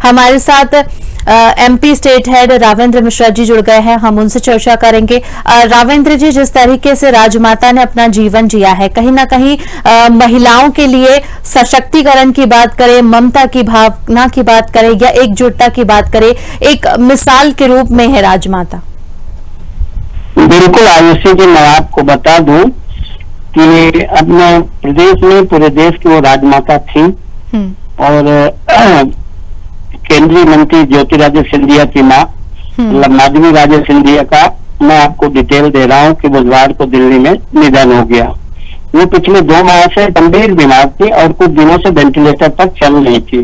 हमारे साथ MP state head Ravendra Mishra ji जुड़ गए हैं, हम उनसे चर्चा करेंगे। रावेंद्र जी, जिस तरीके से राजमाता ने अपना जीवन जिया है, कहीं ना कहीं महिलाओं के लिए सशक्तिकरण की बात करें, ममता की भावना की बात करें या एकजुटता की बात करें, एक मिसाल के रूप में है राजमाता। बिल्कुल आयुषी जी, मैं आपको बता दूं कि अपने प्रदेश में, पूरे देश की वो राजमाता थी और केंद्रीय मंत्री ज्योतिरादित्य सिंधिया की माँ, मतलब माधवी राजे सिंधिया का मैं आपको डिटेल दे रहा हूँ कि बुधवार को दिल्ली में निधन हो गया। वो पिछले 2 माह से गंभीर बीमार थी और कुछ दिनों से वेंटिलेटर पर चल रही थी।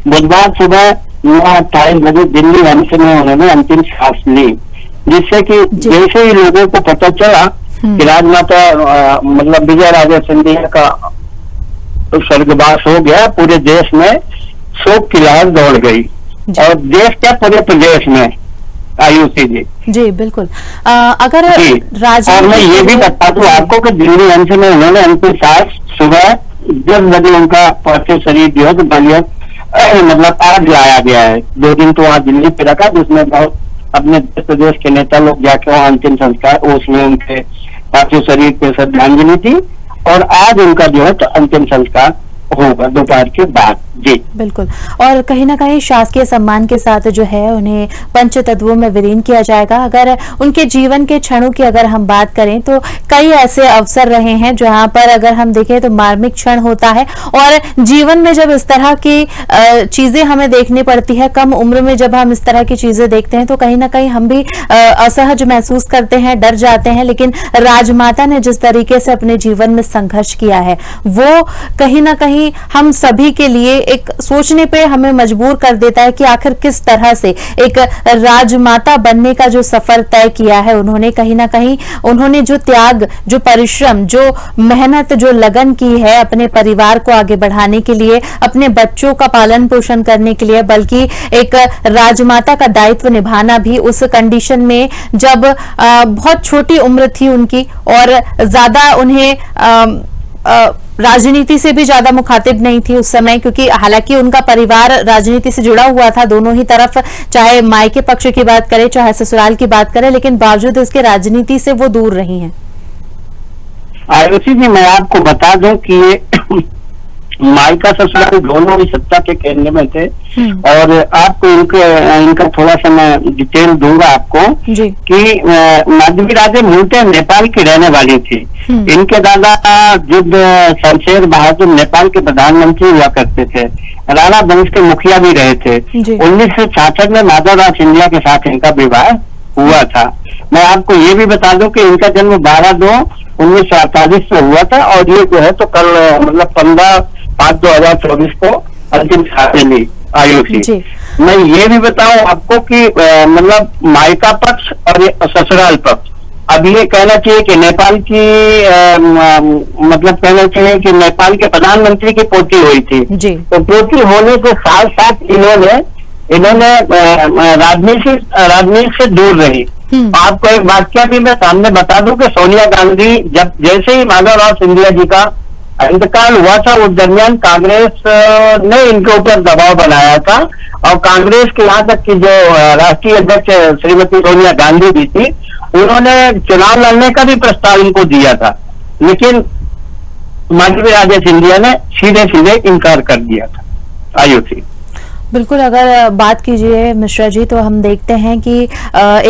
बुधवार सुबह 9:28 बजे दिल्ली एम्स में उन्होंने अंतिम सांस ली, जिससे कि जैसे ही लोगों को पता चला कि राजमाता मतलब विजय राजे सिंधिया का स्वर्गवास हो गया, पूरे देश में शोक की लहर दौड़ गई और देश क्या, पूरे प्रदेश में आयुषी जी। जी बिल्कुल। अगर और मैं ये भी बता दूं आपको कि दिल्ली एम्स में उन्होंने अंतिम सांस सुबह 10 बजे उनका पार्थिव शरीर जो है तो बलिया मतलब आज लाया गया है। 2 दिन तो वहाँ दिल्ली पे रखा, जिसमें बहुत अपने देश प्रदेश के नेता लोग जाके वहाँ अंतिम संस्कार, उसमें उनके पार्थिव शरीर पे श्रद्धांजलि थी और आज उनका जो है तो अंतिम संस्कार होगा दोपहर के बाद। जी बिल्कुल। और कहीं ना कहीं शासकीय सम्मान के साथ जो है उन्हें पंच तत्वों में विलीन किया जाएगा। अगर उनके जीवन के क्षणों की अगर हम बात करें तो कई ऐसे अवसर रहे हैं जहां पर अगर हम देखें तो मार्मिक क्षण होता है और जीवन में जब इस तरह की चीजें हमें देखनी पड़ती है, कम उम्र में जब हम इस तरह की चीजें देखते हैं तो कहीं ना कहीं हम भी असहज महसूस करते हैं, डर जाते हैं। लेकिन राजमाता ने जिस तरीके से अपने जीवन में संघर्ष किया है वो कहीं ना कहीं हम सभी के लिए एक सोचने पे हमें मजबूर कर देता है कि आखिर किस तरह से एक राजमाता बनने का जो सफर तय किया है उन्होंने, कहीं ना कहीं उन्होंने जो त्याग, जो परिश्रम, जो मेहनत, जो लगन की है अपने परिवार को आगे बढ़ाने के लिए, अपने बच्चों का पालन पोषण करने के लिए, बल्कि एक राजमाता का दायित्व निभाना भी उस कंडीशन में जब बहुत छोटी उम्र थी उनकी और ज्यादा उन्हें राजनीति से भी ज्यादा मुखातिब नहीं थी उस समय, क्योंकि हालांकि उनका परिवार राजनीति से जुड़ा हुआ था दोनों ही तरफ, चाहे मायके पक्ष की बात करें चाहे ससुराल की बात करें, लेकिन बावजूद इसके राजनीति से वो दूर रही हैं। आयुषी जी, मैं आपको बता दूं कि मायका ससुराल दोनों ही सत्ता के केंद्र में थे और आपको इनका थोड़ा सा मैं डिटेल दूंगा आपको कि माधवी राजे मूलतः नेपाल की रहने वाली थी। इनके दादा युद्ध शमशेर बहादुर नेपाल के प्रधानमंत्री हुआ करते थे, राणा वंश के मुखिया भी रहे थे। 1966 में माधवराव सिंधिया के साथ इनका विवाह हुआ था। मैं आपको ये भी बता दूं कि इनका जन्म 12/2/1948 में हुआ था और ये जो है तो कल मतलब 15/5/2024 को अंतिम सांसें ली। आयुषी, मैं ये भी बताऊं आपको कि मतलब मायका पक्ष और ससुराल पक्ष, अब ये कहना चाहिए कि नेपाल की मतलब कहना चाहिए कि नेपाल के प्रधानमंत्री की पोती हुई थी, तो पोती होने के साथ साथ इन्होंने राजनीति से दूर रही। आपको एक वाक्य भी मैं सामने बता दूं कि सोनिया गांधी जब जैसे ही माधवराव सिंधिया जी का इंतकाल हुआ था उस दरमियान कांग्रेस ने इनके ऊपर दबाव बनाया था और कांग्रेस के यहाँ तक की जो राष्ट्रीय अध्यक्ष श्रीमती सोनिया गांधी भी थी, उन्होंने चुनाव लड़ने का भी प्रस्ताव इनको दिया था, लेकिन माधवी राजे सिंधिया ने सीधे सीधे इनकार कर दिया था। आयुषी बिल्कुल। अगर बात कीजिए मिश्रा जी तो हम देखते हैं कि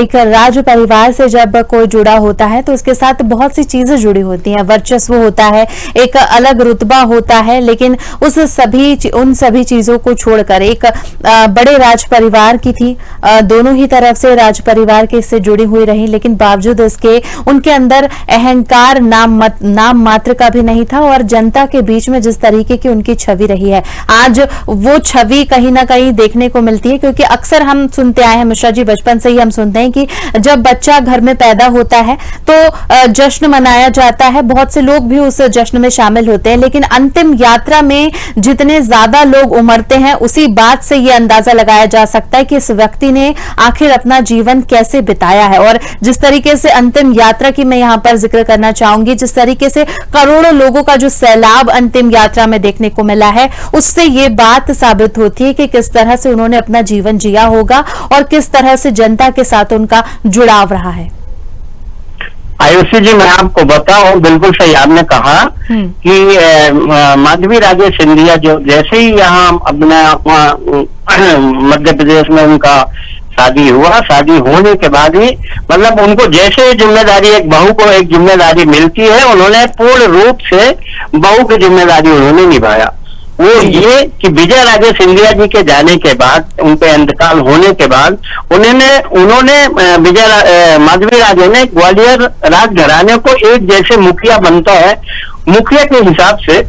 एक राज परिवार से जब कोई जुड़ा होता है तो उसके साथ बहुत सी चीजें जुड़ी होती हैं, वर्चस्व होता है, एक अलग रुतबा होता है, लेकिन उन सभी चीजों को छोड़कर एक बड़े राज परिवार की थी, दोनों ही तरफ से राज परिवार के से जुड़ी हुई रही, लेकिन बावजूद इसके उनके अंदर अहंकार नाम मात्र का भी नहीं था और जनता के बीच में जिस तरीके की उनकी छवि रही है आज वो छवि कहीं ना कहीं देखने को मिलती है। क्योंकि अक्सर हम सुनते आए हैं मिश्रा जी, बचपन से ही हम सुनते हैं कि जब बच्चा घर में पैदा होता है तो जश्न मनाया जाता है, बहुत से लोग भी उस जश्न में शामिल होते हैं, लेकिन अंतिम यात्रा में जितने ज्यादा लोग उमरते हैं उसी बात से यह अंदाजा लगाया जा सकता है कि इस व्यक्ति ने आखिर अपना जीवन कैसे बिताया है। और जिस तरीके से अंतिम यात्रा की मैं यहां पर जिक्र करना चाहूंगी, जिस तरीके से करोड़ों लोगों का जो सैलाब अंतिम यात्रा में देखने को मिला है, उससे ये बात साबित होती है कि किस तरह से उन्होंने अपना जीवन जिया होगा और किस तरह से जनता के साथ उनका जुड़ाव रहा है। आयुषी जी, मैं आपको बताऊं, बिल्कुल सही आपने कहा कि माधवी राजे सिंधिया जो जैसे ही यहाँ अपना मध्य प्रदेश में उनका शादी हुआ, शादी होने के बाद ही मतलब उनको जैसे जिम्मेदारी, एक बहू को एक जिम्मेदारी मिलती है, उन्होंने पूर्ण रूप से बहू की जिम्मेदारी उन्होंने निभाया। वो ये कि विजय राजे सिंधिया जी के जाने के बाद, उनके इंतकाल होने के बाद उन्होंने माधवी राजे ने ग्वालियर राजघराने को एक जैसे मुखिया बनता है, मुखिया के हिसाब से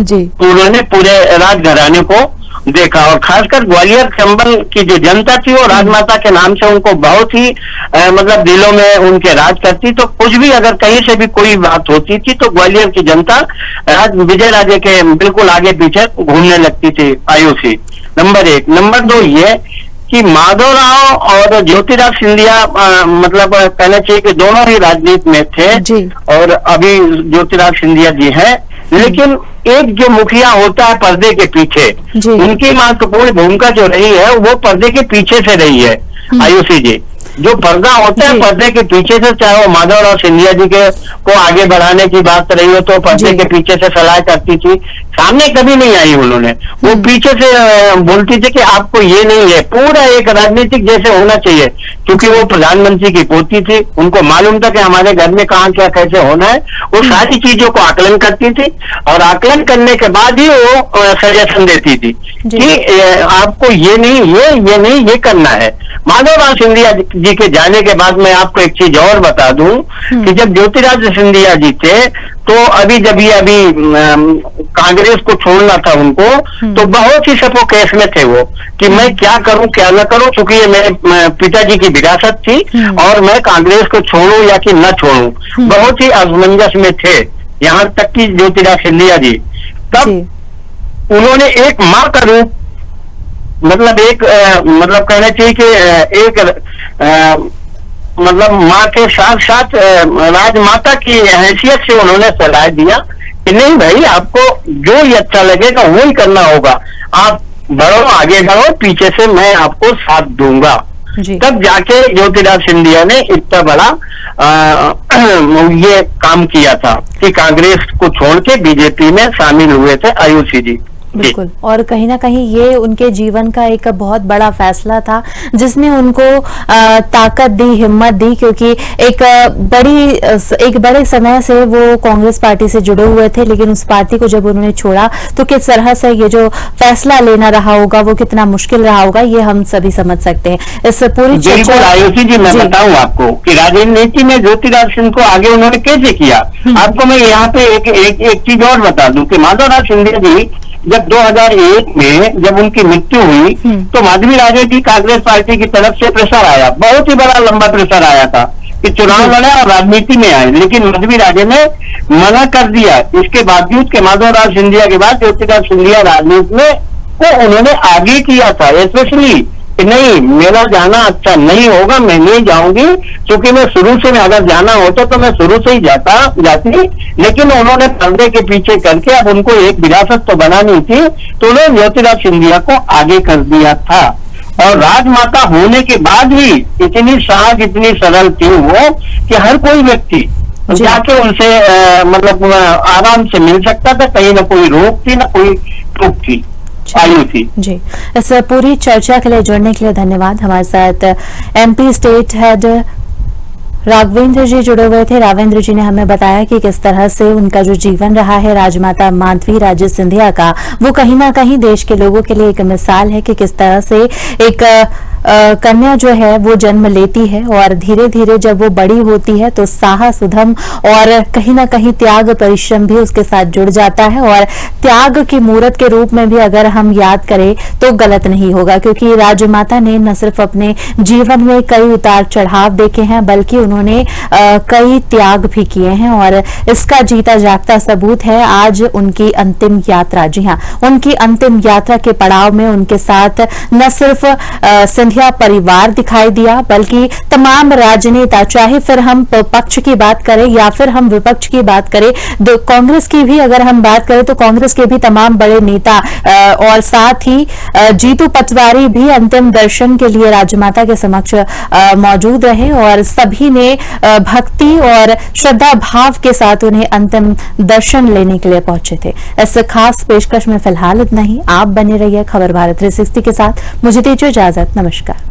जी उन्होंने पूरे राजघराने को देखा। और खासकर ग्वालियर चंबल की जो जनता थी वो राजमाता के नाम से उनको बहुत ही मतलब दिलों में उनके राज करती। तो कुछ भी अगर कहीं से भी कोई बात होती थी तो ग्वालियर की जनता विजय राजे के बिल्कुल आगे पीछे घूमने लगती थी। आयुषी, नंबर 1। नंबर 2 ये कि माधवराव और ज्योतिराव सिंधिया मतलब कहना चाहिए कि दोनों ही राजनीति में थे और अभी ज्योतिराव सिंधिया जी हैं, लेकिन एक जो मुखिया होता है पर्दे के पीछे, उनकी महत्वपूर्ण भूमिका जो रही है वो पर्दे के पीछे से रही है। आयुषी जी, जो पर्दा होता है पर्दे के पीछे से, चाहे वो माधवराव सिंधिया जी के को आगे बढ़ाने की बात रही हो तो पर्दे के पीछे से सलाह करती थी, सामने कभी नहीं आई उन्होंने, वो पीछे से बोलती थी कि आपको ये नहीं है, पूरा एक राजनीतिक जैसे होना चाहिए, क्योंकि वो प्रधानमंत्री की पोती थी, उनको मालूम था कि हमारे घर में कहाँ क्या कैसे होना है, वो सारी चीजों को आकलन करती थी और आकलन करने के बाद ही वो सजेशन देती थी कि आपको ये नहीं ये करना है। माधवराव सिंधिया जी के जाने के बाद मैं आपको एक चीज और बता दूं कि जब ज्योतिराज सिंधिया जी थे तो अभी कांग्रेस को छोड़ना था उनको, तो बहुत ही सफोकेस में थे वो कि मैं क्या करूं क्या न करूं, क्योंकि ये मेरे पिताजी की विरासत थी और मैं कांग्रेस को छोड़ूं या कि न छोड़ूं, बहुत ही असमंजस में थे। यहाँ तक कि ज्योतिराज सिंधिया जी तब उन्होंने एक माँ का रूप मतलब मतलब कहना चाहिए कि एक मतलब माँ के साथ साथ राजमाता की हैसियत से उन्होंने सलाह दिया कि नहीं भाई, आपको जो ही अच्छा लगेगा वो ही करना होगा, आप बढ़ो, आगे बढ़ो, पीछे से मैं आपको साथ दूंगा। तब जाके ज्योतिराज सिंधिया ने इतना बड़ा ये काम किया था कि कांग्रेस को छोड़ के बीजेपी में शामिल हुए थे। आयुषी जी, बिल्कुल, और कहीं ना कहीं ये उनके जीवन का एक बहुत बड़ा फैसला था जिसने उनको ताकत दी, हिम्मत दी, क्योंकि एक बड़े समय से वो कांग्रेस पार्टी से जुड़े हुए थे, लेकिन उस पार्टी को जब उन्होंने छोड़ा तो किस तरह से ये जो फैसला लेना रहा होगा वो कितना मुश्किल रहा होगा, ये हम सभी समझ सकते हैं। इस पूरी चर्चा आयुषी जी, मैं बताऊं आपको कि राजनीति में ज्योतिराज सिंह को आगे उन्होंने कैसे किया। आपको मैं यहाँ पे एक चीज और बता दूं कि माधवराव सिंधिया जी जब 2001 में जब उनकी मृत्यु हुई तो माधवी राजे की कांग्रेस पार्टी की तरफ से प्रेशर आया, बहुत ही बड़ा लंबा प्रेशर आया था कि चुनाव लड़े और राजनीति में आए, लेकिन माधवी राजे ने मना कर दिया। इसके बावजूद के माधवराव सिंधिया के बाद ज्योतिराज सिंधिया राजनीति में को उन्होंने आगे किया था, स्पेशली कि नहीं, मेरा जाना अच्छा नहीं होगा, मैं नहीं जाऊंगी, क्योंकि मैं शुरू से अगर जाना होता तो मैं शुरू से ही जाती, लेकिन उन्होंने पर्दे के पीछे करके अब उनको एक विरासत तो बनानी थी तो उन्होंने ज्योतिराज सिंधिया को आगे कर दिया था। और राजमाता होने के बाद भी इतनी सहज, इतनी सरल थी वो कि हर कोई व्यक्ति जाके उनसे मतलब आराम से मिल सकता था, कहीं ना कोई रोक थी ना कोई टूक थी। जी, इस पूरी चर्चा के लिए जुड़ने के लिए धन्यवाद। हमारे साथ एमपी स्टेट हेड राघवेंद्र जी जुड़े हुए थे। राघवेंद्र जी ने हमें बताया कि किस तरह से उनका जो जीवन रहा है राजमाता माधवी राजे सिंधिया का, वो कहीं ना कहीं देश के लोगों के लिए एक मिसाल है कि किस तरह से एक कन्या जो है वो जन्म लेती है और धीरे धीरे जब वो बड़ी होती है तो साहस, उद्यम और कहीं ना कहीं त्याग, परिश्रम भी उसके साथ जुड़ जाता है। और त्याग की मूर्त के रूप में भी अगर हम याद करें तो गलत नहीं होगा, क्योंकि राजमाता ने न सिर्फ अपने जीवन में कई उतार चढ़ाव देखे हैं बल्कि उन्होंने कई त्याग भी किए हैं और इसका जीता जागता सबूत है आज उनकी अंतिम यात्रा। जी हाँ, उनकी अंतिम यात्रा के पड़ाव में उनके साथ न सिर्फ सिंधिया परिवार दिखाई दिया, बल्कि तमाम राजनेता, चाहे फिर हम पक्ष की बात करें या फिर हम विपक्ष की बात करें, कांग्रेस की भी अगर हम बात करें तो कांग्रेस के भी तमाम बड़े नेता और साथ ही जीतू पटवारी भी अंतिम दर्शन के लिए राजमाता के समक्ष मौजूद रहे और सभी ने भक्ति और श्रद्धा भाव के साथ उन्हें अंतिम दर्शन लेने के लिए पहुंचे थे। इस खास पेशकश में फिलहाल इतना ही। आप बने रहिए खबर भारत 360 के साथ। मुझे दीजिए इजाजत। नमस्कार।